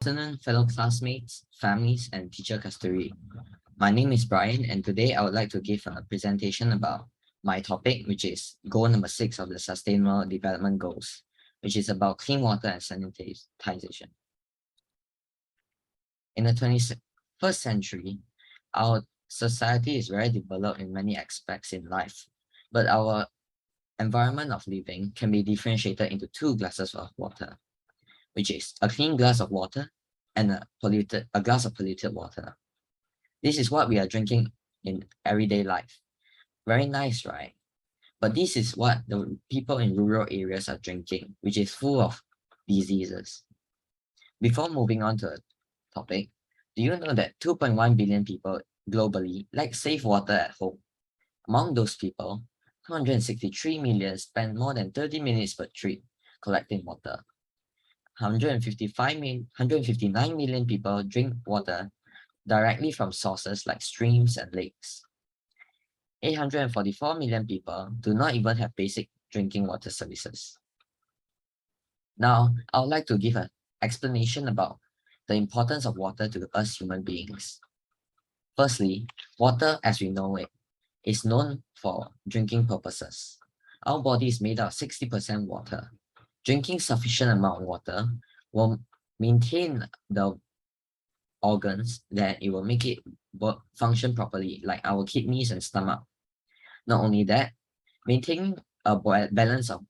afternoon, fellow classmates, families, and teacher Kasturi. My name is Brian, and today I would like to give a presentation about my topic, which is goal number 6 of the Sustainable Development Goals, which is about clean water and sanitization. In the 21st century, our society is very developed in many aspects in life, but our environment of living can be differentiated into 2 glasses of water, which is a clean glass of water and a glass of polluted water. This is what we are drinking in everyday life. Very nice, right? But this is what the people in rural areas are drinking, which is full of diseases. Before moving on to the topic, do you know that 2.1 billion people globally lack safe water at home? Among those people, 263 million spend more than 30 minutes per trip collecting water. 159 million people drink water directly from sources like streams and lakes. 844 million people do not even have basic drinking water services. Now, I would like to give an explanation about the importance of water to us human beings. Firstly, water as we know it is known for drinking purposes. Our body is made up of 60% water. Drinking sufficient amount of water will maintain the organs, that it will make it function properly, like our kidneys and stomach. Not only that, maintaining a balance of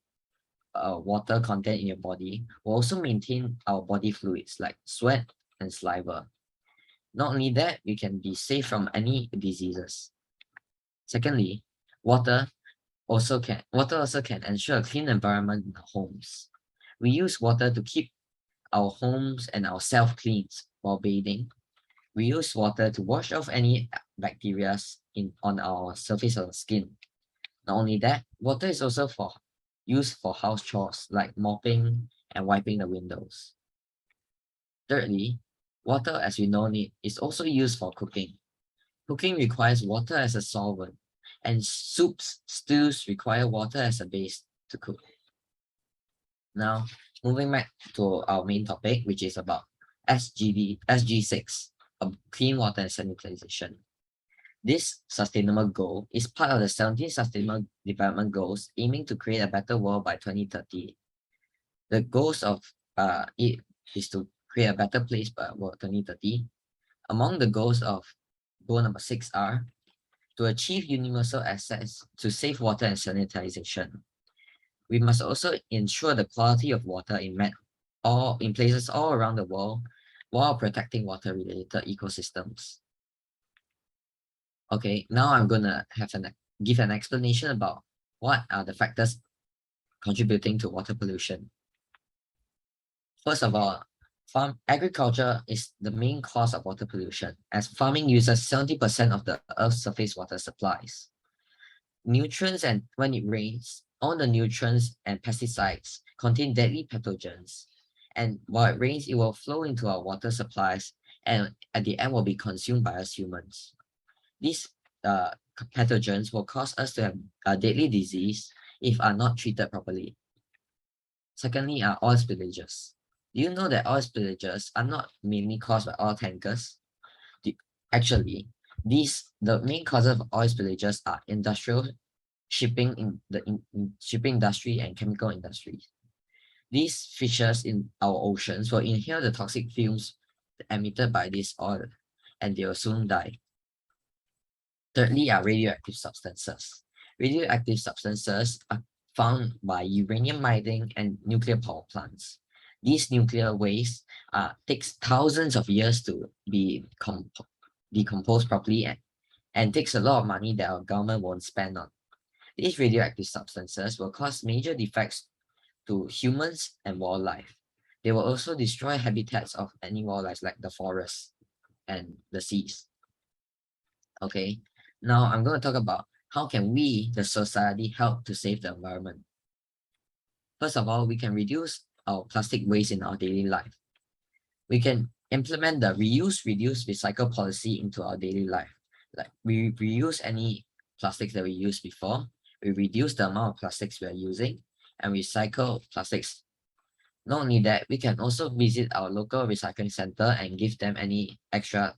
water content in your body will also maintain our body fluids like sweat and saliva. Not only that, we can be safe from any diseases. Secondly, water also can ensure a clean environment in our homes. We use water to keep our homes and ourselves clean while bathing. We use water to wash off any bacteria on our surface of the skin. Not only that, water is also used for house chores like mopping and wiping the windows. Thirdly, water as we know it is also used for cooking. Cooking requires water as a solvent, and stews require water as a base to cook. Now, moving back to our main topic, which is about SG6, clean water and sanitization. This sustainable goal is part of the 17 Sustainable Development Goals, aiming to create a better world by 2030. The goals of it is to create a better place by 2030. Among the goals of goal number 6 are to achieve universal access to safe water and sanitization. We must also ensure the quality of water in places all around the world while protecting water-related ecosystems. Okay, now I'm gonna give an explanation about what are the factors contributing to water pollution. First of all, agriculture is the main cause of water pollution, as farming uses 70% of the Earth's surface water supplies. Nutrients, and when it rains, all the nutrients and pesticides contain deadly pathogens, and while it rains, it will flow into our water supplies, and at the end will be consumed by us humans. These pathogens will cause us to have a deadly disease if are not treated properly. Secondly, are oil spillages. Do you know that oil spillages are not mainly caused by oil tankers? Actually, the main causes of oil spillages are industrial shipping in the shipping industry and chemical industries. These fishes in our oceans will inhale the toxic fumes emitted by this oil, and they will soon die. Thirdly, are radioactive substances. Radioactive substances are found by uranium mining and nuclear power plants. These nuclear waste takes thousands of years to be decomposed properly, and takes a lot of money that our government won't spend on. These radioactive substances will cause major defects to humans and wildlife. They will also destroy habitats of any wildlife like the forests and the seas. Okay, now I'm going to talk about how can we, the society, help to save the environment. First of all, we can reduce our plastic waste in our daily life. We can implement the reuse, reduce, recycle policy into our daily life. Like we reuse any plastics that we used before, we reduce the amount of plastics we are using, and recycle plastics. Not only that, we can also visit our local recycling center and give them any extra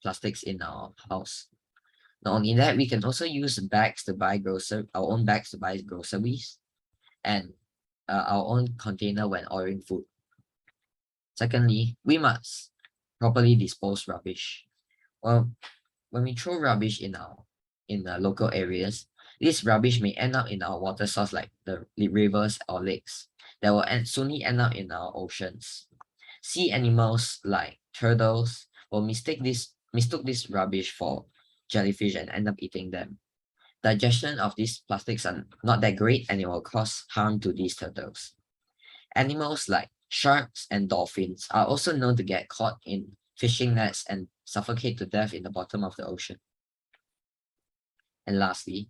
plastics in our house. Not only that, we can also use bags to buy our own bags to buy groceries, and our own container when ordering food. Secondly, we must properly dispose rubbish. Well, when we throw rubbish in the local areas, this rubbish may end up in our water source like the rivers or lakes that will soonly end up in our oceans. Sea animals like turtles will mistook this rubbish for jellyfish and end up eating them. Digestion of these plastics are not that great and it will cause harm to these turtles. Animals like sharks and dolphins are also known to get caught in fishing nets and suffocate to death in the bottom of the ocean. And lastly,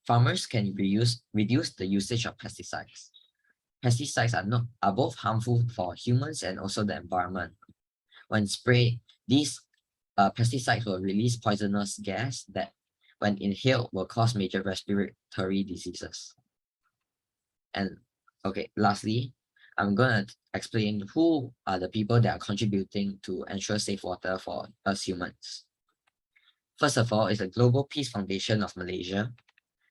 farmers can reduce the usage of pesticides. Pesticides are both harmful for humans and also the environment. When sprayed, these pesticides will release poisonous gas that, when inhaled, will cause major respiratory diseases. And okay, lastly, I'm going to explain who are the people that are contributing to ensure safe water for us humans. First of all is the Global Peace Foundation of Malaysia.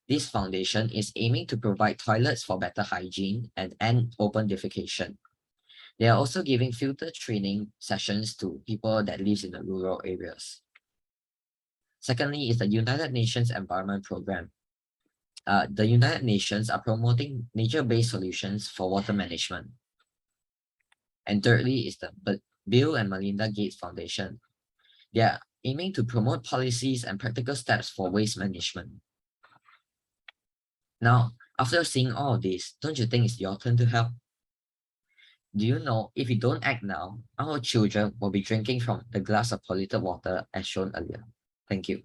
This foundation is aiming to provide toilets for better hygiene and end open defecation. They are also giving filter training sessions to people that live in the rural areas. Secondly is the United Nations Environment Programme. The United Nations are promoting nature-based solutions for water management. And thirdly is the Bill and Melinda Gates Foundation. They are aiming to promote policies and practical steps for waste management. Now, after seeing all of this, don't you think it's your turn to help? Do you know if we don't act now, our children will be drinking from the glass of polluted water as shown earlier? Thank you.